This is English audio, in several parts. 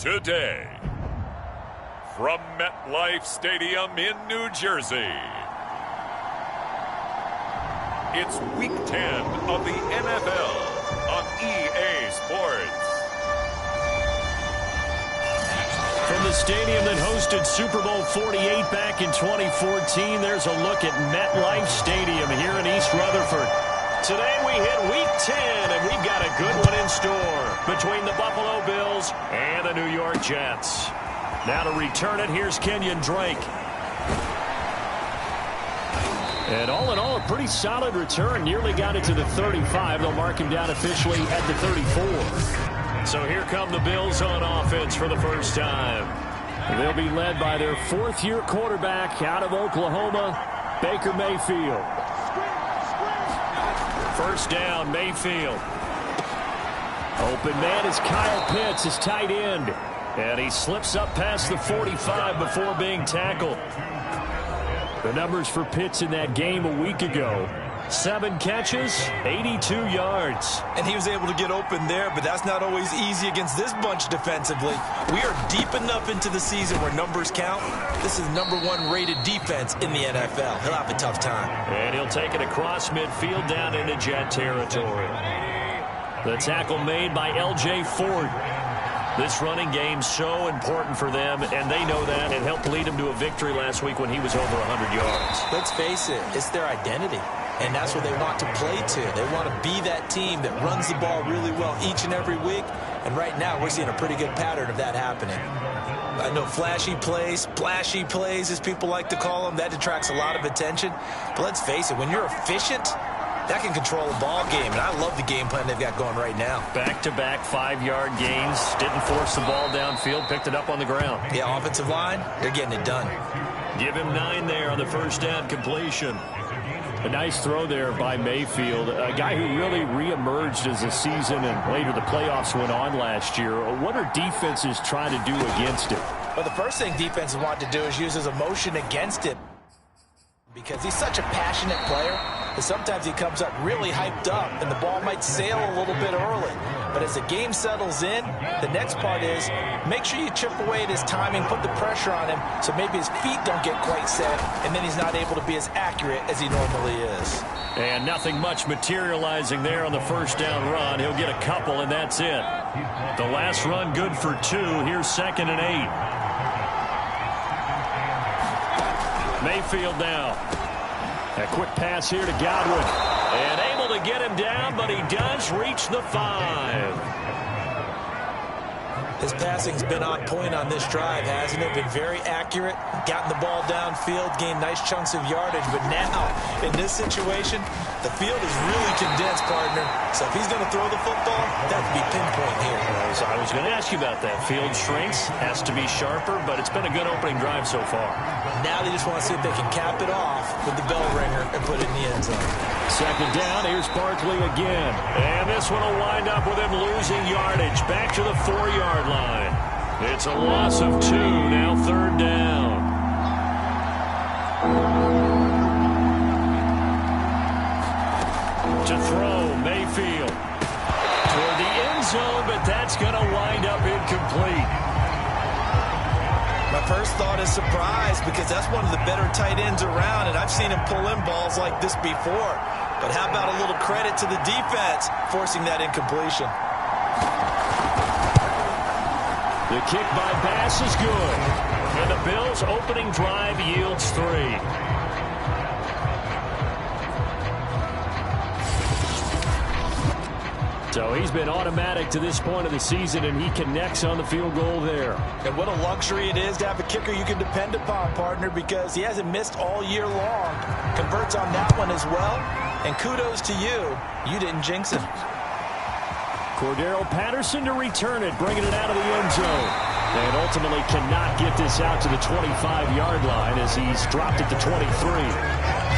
Today, from MetLife Stadium in New Jersey, it's Week 10 of the NFL on EA Sports. From the stadium that hosted Super Bowl 48 back in 2014, there's a look at MetLife Stadium here in East Rutherford. Today we hit Week 10, and we've got a good one in store between the Buffalo Bills and the New York Jets. Now to return it, here's Kenyon Drake. And all in all, a pretty solid return. Nearly got it to the 35. They'll mark him down officially at the 34. So here come the Bills on offense for the first time. They'll be led by their fourth-year quarterback out of Oklahoma, Baker Mayfield. First down, Mayfield. Open man is Kyle Pitts, his tight end. And he slips up past the 45 before being tackled. The numbers for Pitts in that game a week ago. 7 catches, 82 yards. And he was able to get open there, but that's not always easy against this bunch defensively. We are deep enough into the season where numbers count. This is #1 rated defense in the NFL. He'll have a tough time. And he'll take it across midfield down into Jet territory. The tackle made by L.J. Ford. This running game's so important for them, and they know that. It helped lead them to a victory last week when he was over 100 yards. Let's face it, it's their identity. And that's what they want to play to. They want to be that team that runs the ball really well each and every week. And right now, we're seeing a pretty good pattern of that happening. I know flashy plays, splashy plays, as people like to call them, that detracts a lot of attention. But let's face it, when you're efficient, that can control a ball game. And I love the game plan they've got going right now. Back-to-back 5-yard gains. Didn't force the ball downfield. Picked it up on the ground. Yeah, offensive line, they're getting it done. Give him 9 there on the first down completion. A nice throw there by Mayfield, a guy who really reemerged as the season and later the playoffs went on last year. What are defenses trying to do against it? Well, the first thing defenses want to do is use his emotion against it, because he's such a passionate player that sometimes he comes up really hyped up and the ball might sail a little bit early. But as the game settles in, the next part is make sure you chip away at his timing, put the pressure on him so maybe his feet don't get quite set, and then he's not able to be as accurate as he normally is. And nothing much materializing there on the first down run. He'll get a couple, and that's it. The last run good for 2. Here's 2nd and 8. Mayfield now. A quick pass here to Godwin. And able to get him down, but he does reach the 5. His passing's been on point on this drive, hasn't it? Been very accurate, gotten the ball downfield, gained nice chunks of yardage. But now, in this situation, the field is really condensed, partner. So if he's going to throw the football, that would be pinpoint here. I was going to ask you about that. Field shrinks, has to be sharper, but it's been a good opening drive so far. Now they just want to see if they can cap it off with the bell ringer and put it in the end zone. Second down, here's Barkley again. And this one will wind up with him losing yardage. Back to the 4-yard line. It's a loss of 2, now 3rd down. To throw, Mayfield. Toward the end zone, but that's going to wind up incomplete. My first thought is surprise, because that's one of the better tight ends around, and I've seen him pull in balls like this before. But how about a little credit to the defense forcing that incompletion? The kick by Bass is good. And the Bills' opening drive yields 3. So he's been automatic to this point of the season, and he connects on the field goal there. And what a luxury it is to have a kicker you can depend upon, partner, because he hasn't missed all year long. Converts on that one as well. And kudos to you. You didn't jinx him. Cordero Patterson to return it, bringing it out of the end zone. And ultimately cannot get this out to the 25-yard line as he's dropped it to 23.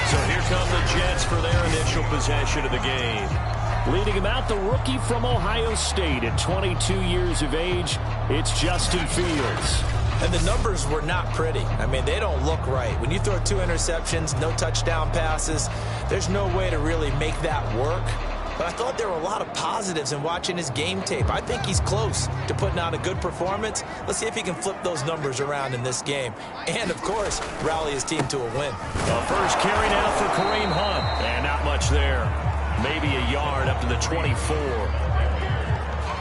So here come the Jets for their initial possession of the game. Leading him out, the rookie from Ohio State at 22 years of age, it's Justin Fields. And the numbers were not pretty. I mean, they don't look right. When you throw 2 interceptions, no touchdown passes, there's no way to really make that work. but I thought there were a lot of positives in watching his game tape. I think he's close to putting out a good performance. Let's see if he can flip those numbers around in this game. And, of course, rally his team to a win. The first carry now for Kareem Hunt. And not much there. Maybe a yard up to the 24.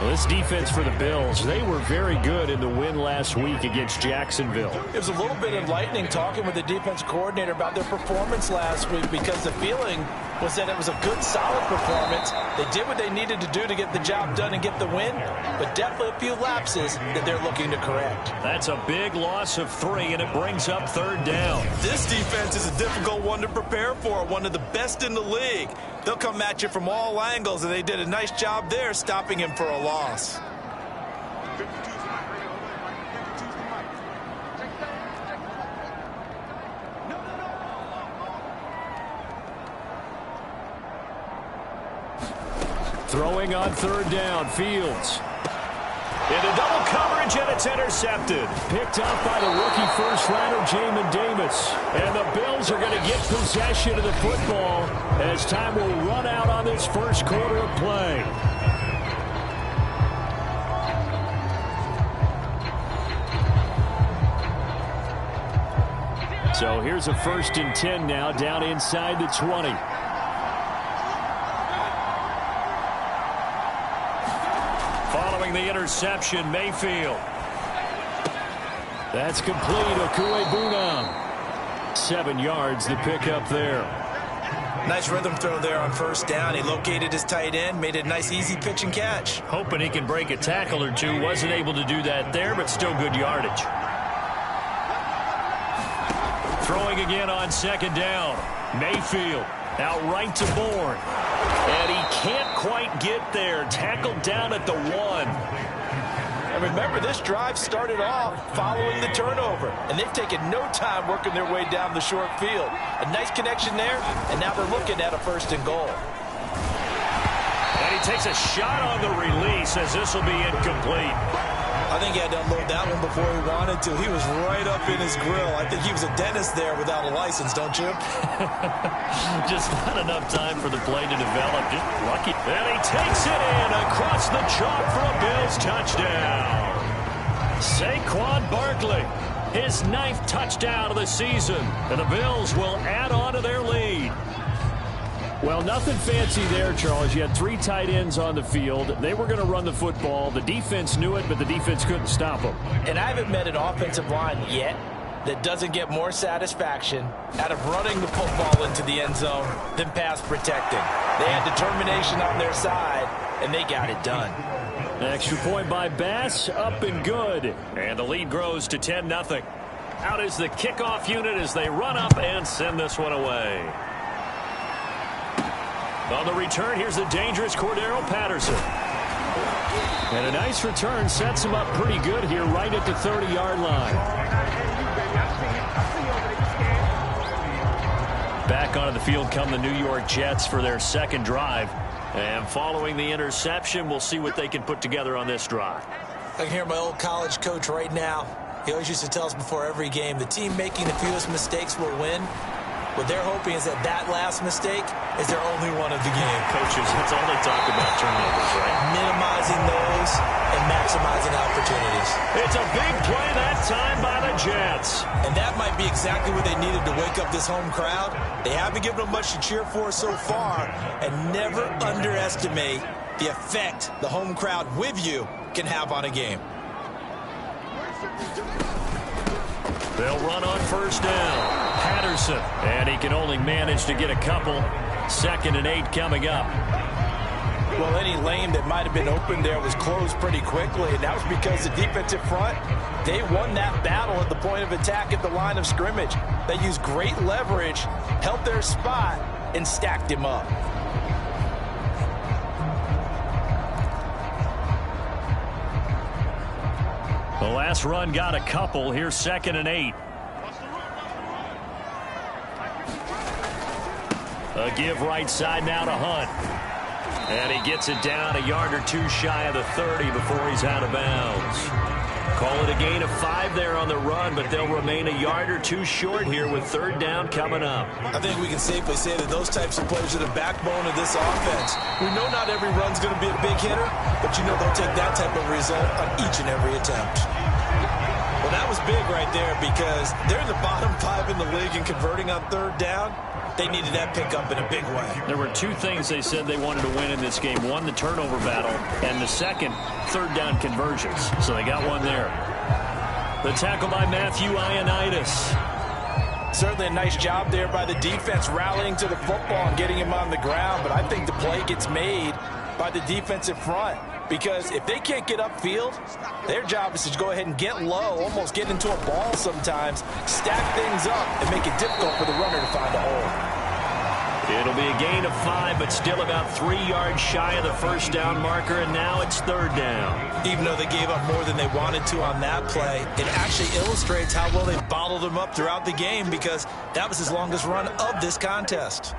Well, this defense for the Bills, they were very good in the win last week against Jacksonville. It was a little bit enlightening talking with the defense coordinator about their performance last week, because the feeling was that it was a good, solid performance. They did what they needed to do to get the job done and get the win, but definitely a few lapses that they're looking to correct. That's a big loss of 3, and it brings up 3rd down. This defense is a difficult one to prepare for, one of the best in the league. They'll come at you from all angles, and they did a nice job there stopping him for a loss. Throwing on 3rd down, Fields. Into double coverage, and it's intercepted. Picked up by the rookie first-rounder, Jamin Davis. And the Bills are going to get possession of the football as time will run out on this first quarter of play. So here's a 1st and 10 now, down inside the 20. Following the interception, Mayfield. That's complete. Okuegbunam. 7 yards, the pickup there. Nice rhythm throw there on 1st down. He located his tight end, made a nice easy pitch and catch. Hoping he can break a tackle or two. Wasn't able to do that there, but still good yardage. Throwing again on 2nd down. Mayfield out right to Bourne. And he can't quite get there. Tackled down at the 1. And remember, this drive started off following the turnover, and they've taken no time working their way down the short field. A nice connection there, and now they're looking at a 1st and goal. And he takes a shot on the release as this will be incomplete. I think he had to unload that one before he wanted to. He was right up in his grill. I think he was a dentist there without a license, don't you? Just not enough time for the play to develop. Just lucky. And he takes it in across the chalk for a Bills touchdown. Saquon Barkley, his 9th touchdown of the season. And the Bills will add on to their lead. Well, nothing fancy there, Charles. You had 3 tight ends on the field. They were going to run the football. The defense knew it, but the defense couldn't stop them. And I haven't met an offensive line yet that doesn't get more satisfaction out of running the football into the end zone than pass protecting. They had determination on their side, and they got it done. Extra point by Bass, up and good. And the lead grows to 10-0. Out is the kickoff unit as they run up and send this one away. On the return, here's the dangerous Cordero Patterson. And a nice return sets him up pretty good here right at the 30-yard line. Back onto the field come the New York Jets for their 2nd drive. And following the interception, we'll see what they can put together on this drive. I can hear my old college coach right now. He always used to tell us before every game, the team making the fewest mistakes will win. What they're hoping is that last mistake is their only one of the game. Coaches, that's all they talk about, turnovers, right? Minimizing those and maximizing opportunities. It's a big play that time by the Jets. And that might be exactly what they needed to wake up this home crowd. They haven't given them much to cheer for so far, and never underestimate the effect the home crowd with you can have on a game. They'll run on 1st down. Patterson, and he can only manage to get a couple. 2nd and 8 coming up. Well, any lane that might have been open there was closed pretty quickly, and that was because the defensive front, they won that battle at the point of attack at the line of scrimmage. They used great leverage, held their spot, and stacked him up. The last run got a couple. Here's 2nd and 8. A give right side now to Hunt. And he gets it down a yard or 2 shy of the 30 before he's out of bounds. Call it a gain of 5 there on the run, but they'll remain a yard or two short here with third down coming up. I think we can safely say that those types of players are the backbone of this offense. We know not every run's going to be a big hitter, but you know they'll take that type of result on each and every attempt. Well, that was big right there because they're in the bottom 5 in the league in converting on third down. They needed that pickup in a big way. There were 2 things they said they wanted to win in this game. One, the turnover battle, and the second, third down conversions. So they got one there. The tackle by Matthew Ioannidis. Certainly a nice job there by the defense rallying to the football and getting him on the ground. But I think the play gets made by the defensive front. Because if they can't get upfield, their job is to go ahead and get low, almost get into a ball sometimes, stack things up, and make it difficult for the runner to find a hole. It'll be a gain of 5, but still about 3 yards shy of the first down marker, and now it's third down. Even though they gave up more than they wanted to on that play, it actually illustrates how well they bottled them up throughout the game because that was his longest run of this contest.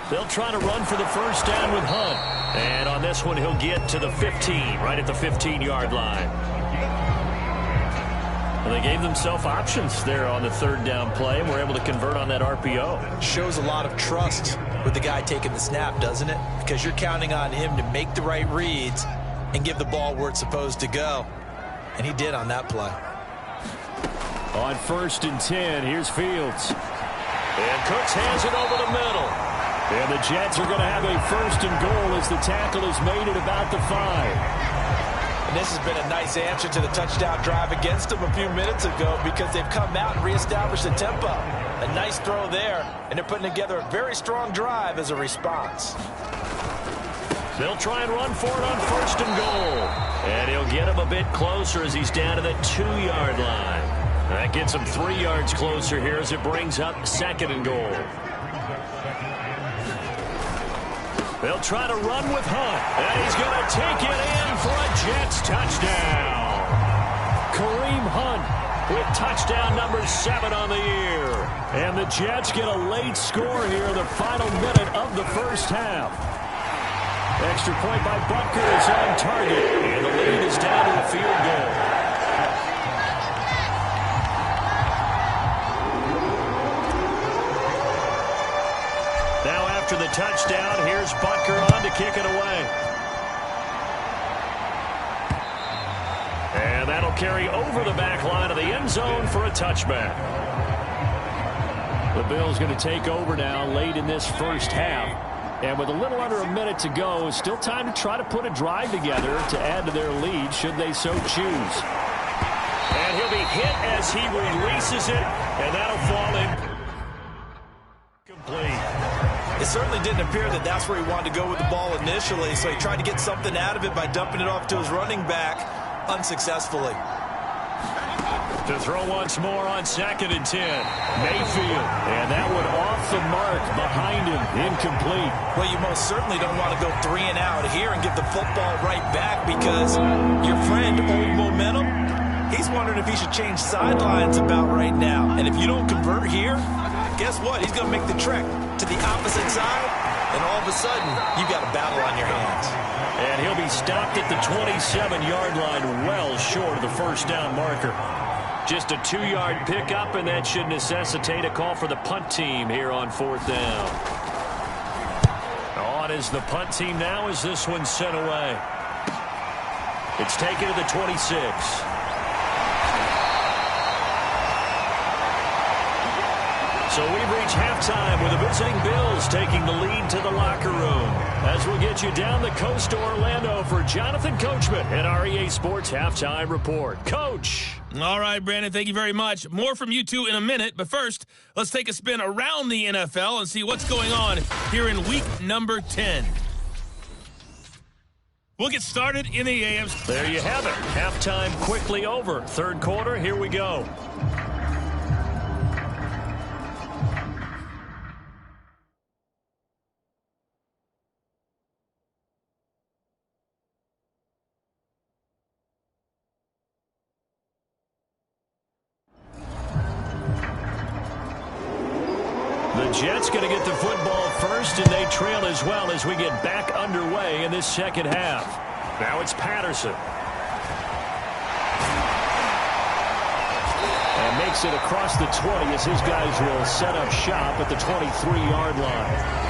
They'll try to run for the first down with Hunt. And on this one, he'll get to the 15, right at the 15-yard line. And they gave themselves options there on the third down play, and were able to convert on that RPO. Shows a lot of trust with the guy taking the snap, doesn't it? Because you're counting on him to make the right reads and give the ball where it's supposed to go. And he did on that play. On 1st and 10, here's Fields. And Cooks hands it over the middle. And the Jets are going to have a 1st and goal as the tackle is made at about the 5. And this has been a nice answer to the touchdown drive against them a few minutes ago because they've come out and reestablished the tempo. A nice throw there, and they're putting together a very strong drive as a response. They'll try and run for it on 1st and goal. And he'll get him a bit closer as he's down to the 2-yard line. That gets him 3 yards closer here as it brings up 2nd and goal. They'll try to run with Hunt, and he's going to take it in for a Jets touchdown. Kareem Hunt with touchdown number 7 on the year. And the Jets get a late score here in the final minute of the first half. Extra point by Butker is on target, and the lead is down to a field goal. After the touchdown, here's Butker on to kick it away. And that'll carry over the back line of the end zone for a touchback. The Bills going to take over now late in this first half. And with a little under a minute to go, it's still time to try to put a drive together to add to their lead should they so choose. And he'll be hit as he releases it, and that'll fall in. Complete. It certainly didn't appear that that's where he wanted to go with the ball initially, so he tried to get something out of it by dumping it off to his running back unsuccessfully. To throw once more on 2nd and 10. Mayfield. And that one off the mark behind him. Incomplete. Well, you most certainly don't want to go 3 and out here and give the football right back because your friend, Old Momentum, he's wondering if he should change sidelines about right now. And if you don't convert here, guess what? He's going to make the trek to the opposite side, and all of a sudden, you've got a battle on your hands. And he'll be stopped at the 27-yard line, well short of the first down marker. Just a 2-yard pickup, and that should necessitate a call for the punt team here on 4th down. On is the punt team now as this one's sent away. It's taken to the 26. So we've reached halftime with the visiting Bills taking the lead to the locker room. As we'll get you down the coast to Orlando for Jonathan Coachman and our EA Sports Halftime Report. Coach. All right, Brandon, thank you very much. More from you two in a minute. But first, let's take a spin around the NFL and see what's going on here in week number 10. We'll get started in the AFC. There you have it. Halftime quickly over. Third quarter, here we go. The Jets going to get the football first, and they trail as well as we get back underway in this second half. Now it's Patterson. And makes it across the 20 as his guys will set up shop at the 23-yard line.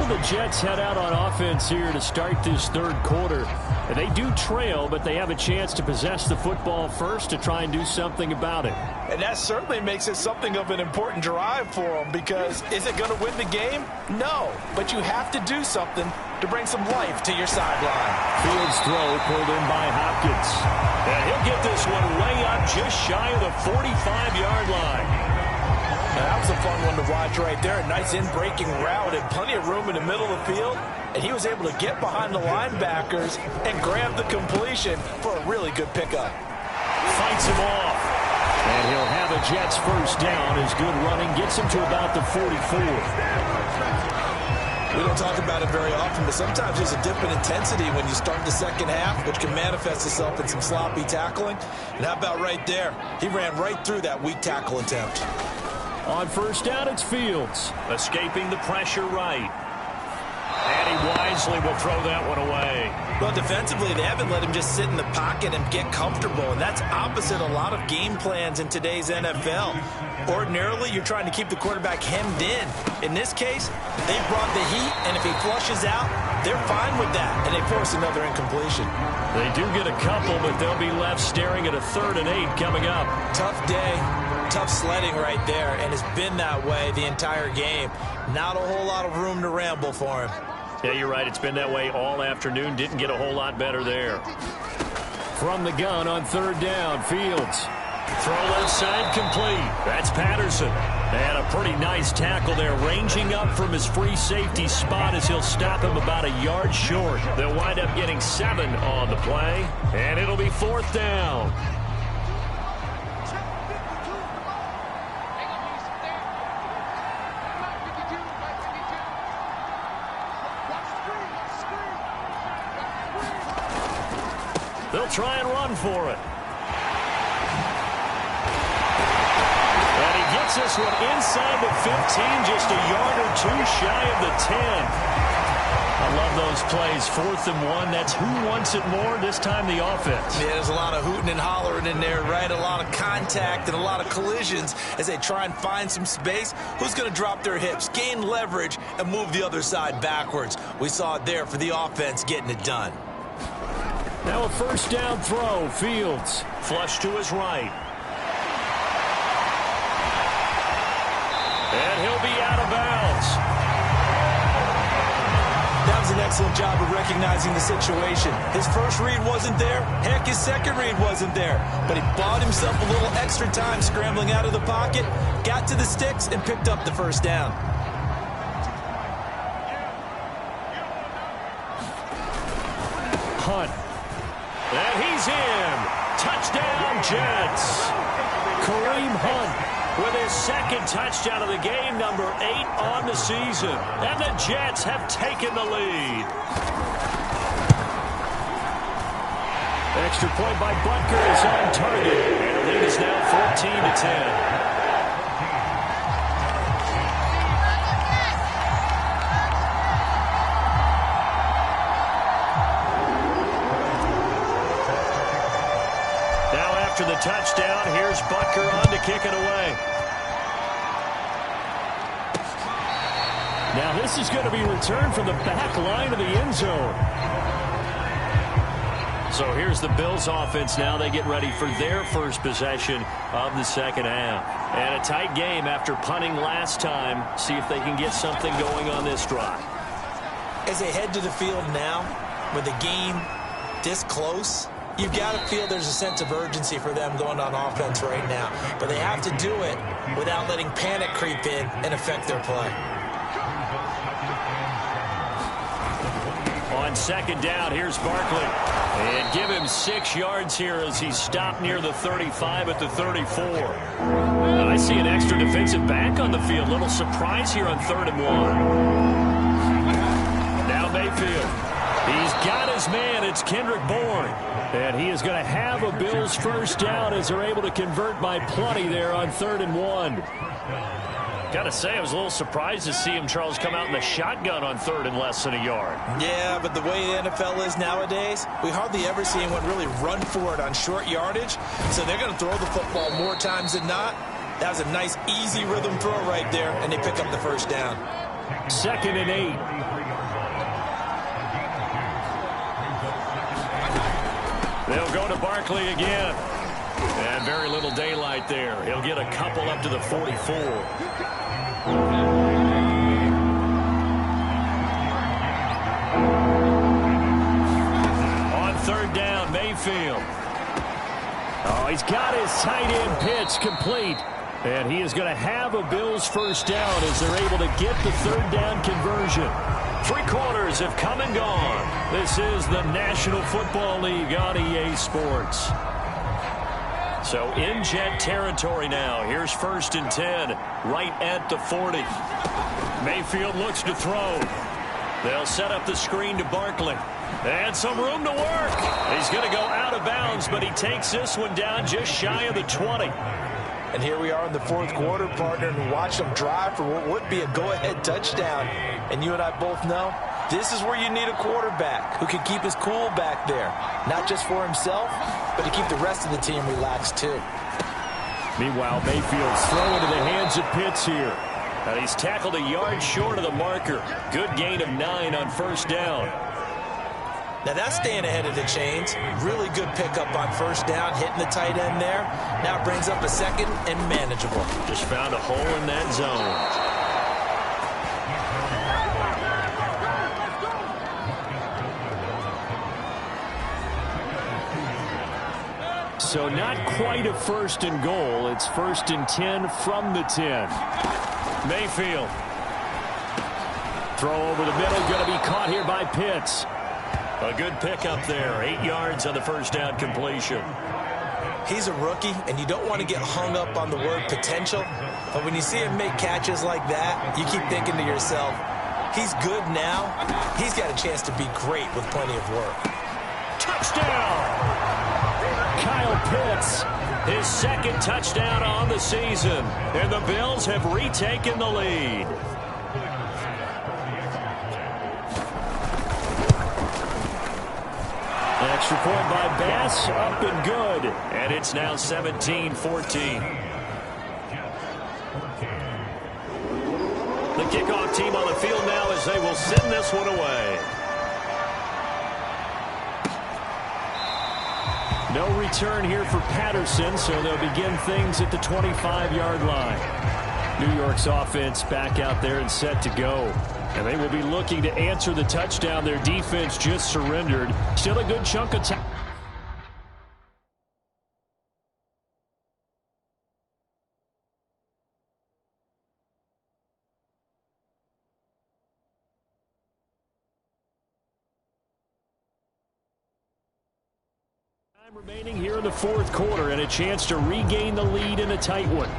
The Jets head out on offense here to start this third quarter. And they do trail, but they have a chance to possess the football first to try and do something about it. And that certainly makes it something of an important drive for them, because is it going to win the game? No, but you have to do something to bring some life to your sideline. Fields throw pulled in by Hopkins. And he'll get this one way up just shy of the 45-yard line. That was a fun one to watch right there. A nice in-breaking route and plenty of room in the middle of the field. And he was able to get behind the linebackers and grab the completion for a really good pickup. Fights him off. And he'll have a Jets first down as good running gets him to about the 44. We don't talk about it very often, but sometimes there's a dip in intensity when you start the second half, which can manifest itself in some sloppy tackling. And how about right there? He ran right through that weak tackle attempt. On first down, it's Fields. Escaping the pressure right. And he wisely will throw that one away. Well, defensively, they haven't let him just sit in the pocket and get comfortable, and that's opposite a lot of game plans in today's NFL. Ordinarily, you're trying to keep the quarterback hemmed in. In this case, they brought the heat, and if he flushes out, they're fine with that, and they force another incompletion. They do get a couple, but they'll be left staring at a 3rd and 8 coming up. Tough day. Tough sledding right there, and it's been that way the entire game. Not a whole lot of room to ramble for him. Yeah, you're right. It's been that way all afternoon. Didn't get a whole lot better there. From the gun on 3rd down, Fields. Throw left side complete. That's Patterson. And a pretty nice tackle there, ranging up from his free safety spot as he'll stop him about a yard short. They'll wind up getting 7 on the play, and it'll be 4th down. They'll try and run for it. And he gets this one inside the 15, just a yard or 2 shy of the 10. I love those plays. 4th and 1. That's who wants it more, this time the offense. Yeah, there's a lot of hooting and hollering in there, right? A lot of contact and a lot of collisions as they try and find some space. Who's going to drop their hips, gain leverage, and move the other side backwards? We saw it there for the offense getting it done. Now a first down throw. Fields. Flush to his right. And he'll be out of bounds. That was an excellent job of recognizing the situation. His first read wasn't there. Heck, his second read wasn't there. But he bought himself a little extra time scrambling out of the pocket, got to the sticks, and picked up the first down. Hunt. And he's in. Touchdown, Jets. Kareem Hunt with his 2nd touchdown of the game, number 8 on the season. And the Jets have taken the lead. Extra point by Butker is on target. And the lead is now 14-10. After the touchdown, here's Butker on to kick it away. Now this is going to be returned from the back line of the end zone. So here's the Bills offense now. They get ready for their first possession of the second half. And a tight game after punting last time. See if they can get something going on this drive. As they head to the field now, with the game this close, you've got to feel there's a sense of urgency for them going on offense right now. But they have to do it without letting panic creep in and affect their play. On 2nd down, here's Barkley. And give him 6 yards here as he's stopped near the 35 at the 34. I see an extra defensive back on the field. Little surprise here on 3rd and 1. Now Mayfield. He's got his man it's Kendrick Bourne. And he is going to have a Bills first down as they're able to convert by plenty there on 3rd and 1. Got to say, I was a little surprised to see him, Charles, come out in the shotgun on 3rd and less than a yard. Yeah, but the way the NFL is nowadays, we hardly ever see anyone really run for it on short yardage. So they're going to throw the football more times than not. That was a nice, easy rhythm throw right there, and they pick up the first down. 2nd and 8. They'll go to Barkley again. And very little daylight there. He'll get a couple up to the 44. On 3rd down, Mayfield. Oh, he's got his tight end pitch complete. And he is going to have a Bills first down as they're able to get the 3rd down conversion. 3 quarters have come and gone. This is the National Football League on EA Sports. So in Jet territory now. Here's 1st and 10 right at the 40. Mayfield looks to throw. They'll set up the screen to Barkley. And some room to work. He's going to go out of bounds, but he takes this one down just shy of the 20. And here we are in the 4th quarter, partner, and watch them drive for what would be a go-ahead touchdown. And you and I both know this is where you need a quarterback who can keep his cool back there. Not just for himself, but to keep the rest of the team relaxed too. Meanwhile, Mayfield's throw into the hands of Pitts here. And he's tackled a yard short of the marker. Good gain of 9 on 1st down. Now that's staying ahead of the chains. Really good pickup on 1st down, hitting the tight end there. Now it brings up a 2nd and manageable. Just found a hole in that zone. So not quite a 1st and goal. It's 1st and 10 from the 10. Mayfield. Throw over the middle. Going to be caught here by Pitts. A good pickup there. 8 yards on the 1st down completion. He's a rookie, and you don't want to get hung up on the word potential. But when you see him make catches like that, you keep thinking to yourself, he's good now. He's got a chance to be great with plenty of work. Touchdown! Kyle Pitts, his 2nd touchdown on the season. And the Bills have retaken the lead. Extra point by Bass, up and good. And it's now 17-14. The kickoff team on the field now as they will send this one away. No return here for Patterson, so they'll begin things at the 25-yard line. New York's offense back out there and set to go. And they will be looking to answer the touchdown their defense just surrendered. Still a good chunk of time. Time remaining here in the 4th quarter and a chance to regain the lead in a tight one.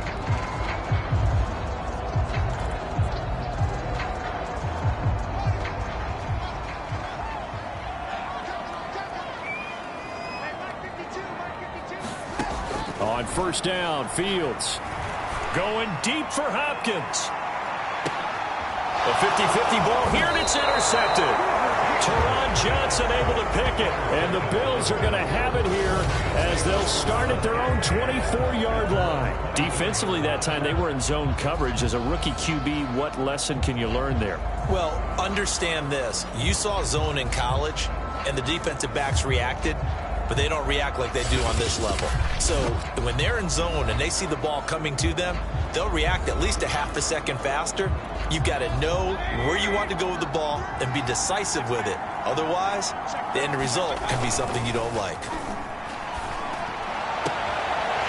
On 1st down, Fields going deep for Hopkins. A 50-50 ball here, and it's intercepted. Teron Johnson able to pick it, and the Bills are going to have it here as they'll start at their own 24-yard line. Defensively that time, they were in zone coverage. As a rookie QB, what lesson can you learn there? Well, understand this. You saw zone in college, and the defensive backs reacted, but they don't react like they do on this level. So when they're in zone and they see the ball coming to them, they'll react at least a half a second faster. You've got to know where you want to go with the ball and be decisive with it. Otherwise, the end result can be something you don't like.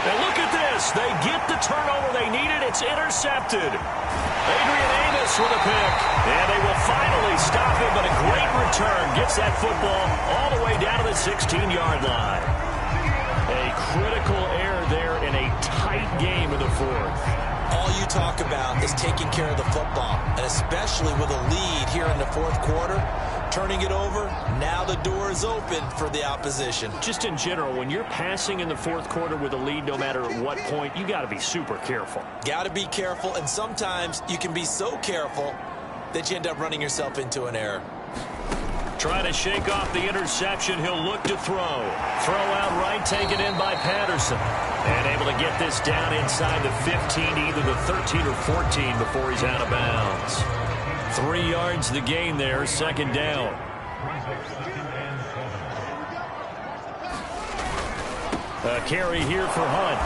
And look at this. They get the turnover they needed. It's intercepted. Adrian Amos with a pick. And they will finally stop him, but a great return. Gets that football all the way down to the 16-yard line. A critical error there in a tight game in the 4th. All you talk about is taking care of the football, and especially with a lead here in the 4th quarter, turning it over. Now the door is open for the opposition. Just in general, when you're passing in the fourth quarter with a lead, no matter at what point, you got to be super careful. Got to be careful, and sometimes you can be so careful that you end up running yourself into an error. Trying to shake off the interception. He'll look to throw. Throw out right, taken in by Patterson. And able to get this down inside the 15, either the 13 or 14 before he's out of bounds. 3 yards the gain there, second down. A carry here for Hunt.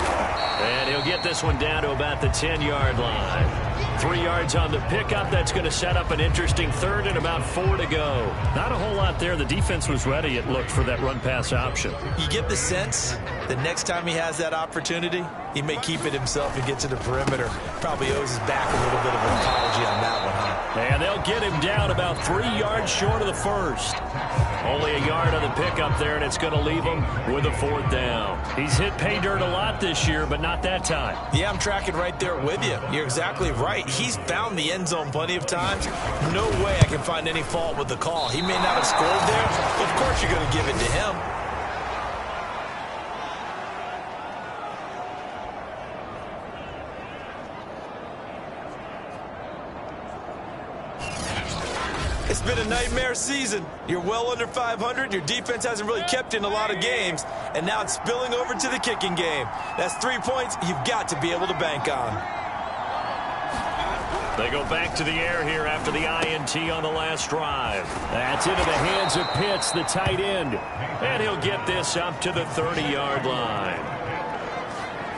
And he'll get this one down to about the 10-yard line. 3 yards on the pickup. That's going to set up an interesting third and about 4 to go. Not a whole lot there. The defense was ready, it looked, for that run-pass option. You get the sense that next time he has that opportunity, he may keep it himself and get to the perimeter. Probably owes his back a little bit of an apology on that one, huh? And they'll get him down about 3 yards short of the first. Only a yard on the pickup there, and it's going to leave him with a 4th down. He's hit pay dirt a lot this year, but not that time. Yeah, I'm tracking right there with you. You're exactly right. He's found the end zone plenty of times. No way I can find any fault with the call. He may not have scored there, but of course you're going to give it to him. It's been a nightmare season. You're well under 500. Your defense hasn't really kept you in a lot of games. And now it's spilling over to the kicking game. That's 3 points you've got to be able to bank on. They go back to the air here after the INT on the last drive. That's into the hands of Pitts, the tight end. And he'll get this up to the 30-yard line.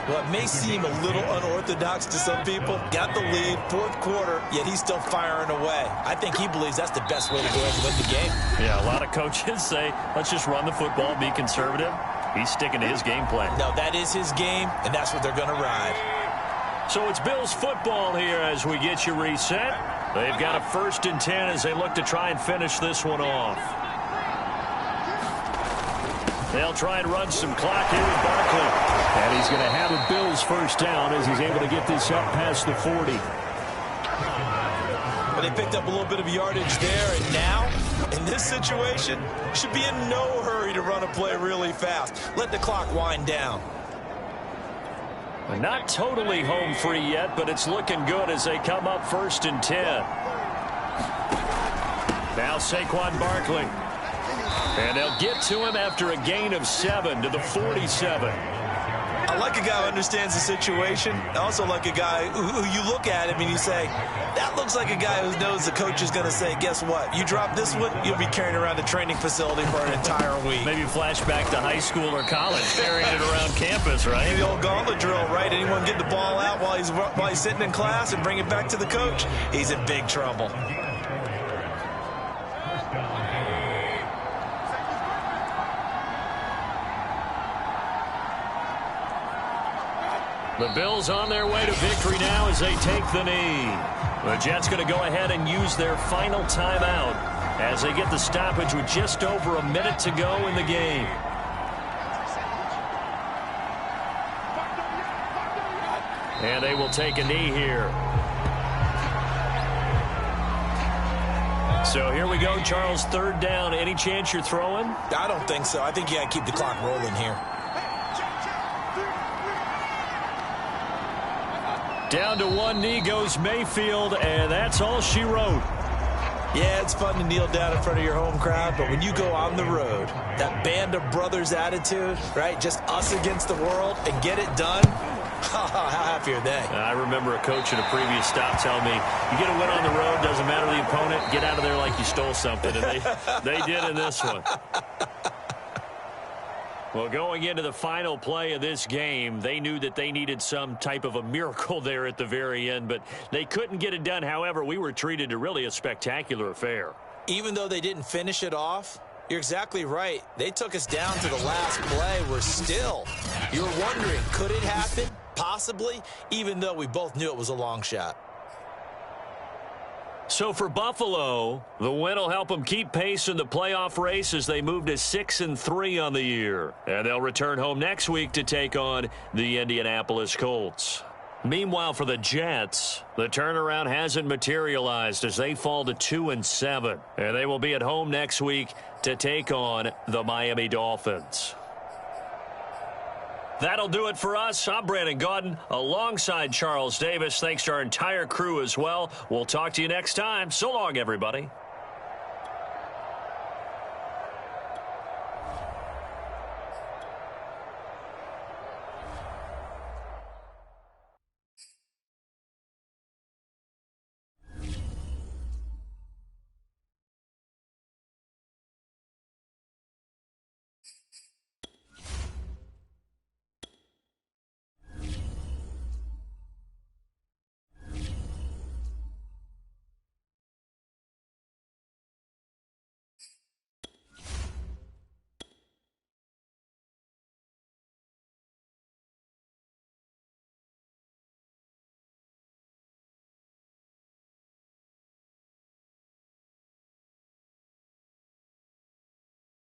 Well, it may seem a little unorthodox to some people. Got the lead, fourth quarter, yet he's still firing away. I think he believes that's the best way to go ahead and win the game. Yeah, a lot of coaches say, let's just run the football, be conservative. He's sticking to his game plan. No, that is his game, and that's what they're going to ride. So it's Bills football here as we get you reset. They've got a 1st and 10 as they look to try and finish this one off. They'll try and run some clock here with Barkley. And he's going to have a Bills 1st down as he's able to get this up past the 40. But they picked up a little bit of yardage there, and now, in this situation, should be in no hurry to run a play really fast. Let the clock wind down. Not totally home free yet, but it's looking good as they come up 1st and 10. Now Saquon Barkley. And they'll get to him after a gain of 7 to the 47. I like a guy who understands the situation. I also like a guy who you look at him and you say, that looks like a guy who knows the coach is going to say, guess what? You drop this one, you'll be carrying around a training facility for an entire week. Maybe flashback to high school or college, carrying it around campus, right? The old gauntlet drill, right? Anyone get the ball out while he's sitting in class and bring it back to the coach, he's in big trouble. The Bills on their way to victory now as they take the knee. The Jets going to go ahead and use their final timeout as they get the stoppage with just over a minute to go in the game. And they will take a knee here. So here we go, Charles, 3rd down. Any chance you're throwing? I don't think so. I think you got to keep the clock rolling here. Down to one knee goes Mayfield, and that's all she wrote. Yeah, it's fun to kneel down in front of your home crowd, but when you go on the road, that band of brothers attitude, right, just us against the world, and get it done, how happy are they? I remember a coach at a previous stop telling me, you get a win on the road, doesn't matter the opponent, get out of there like you stole something, and they did in this one. Well, going into the final play of this game, they knew that they needed some type of a miracle there at the very end, but they couldn't get it done. However, we were treated to really a spectacular affair. Even though they didn't finish it off, you're exactly right. They took us down to the last play. We're still, you're wondering, could it happen? Possibly, even though we both knew it was a long shot. So for Buffalo, the win will help them keep pace in the playoff race as they move to 6-3 on the year. And they'll return home next week to take on the Indianapolis Colts. Meanwhile, for the Jets, the turnaround hasn't materialized as they fall to 2-7. And they will be at home next week to take on the Miami Dolphins. That'll do it for us. I'm Brandon Gaudin alongside Charles Davis. Thanks to our entire crew as well. We'll talk to you next time. So long, everybody.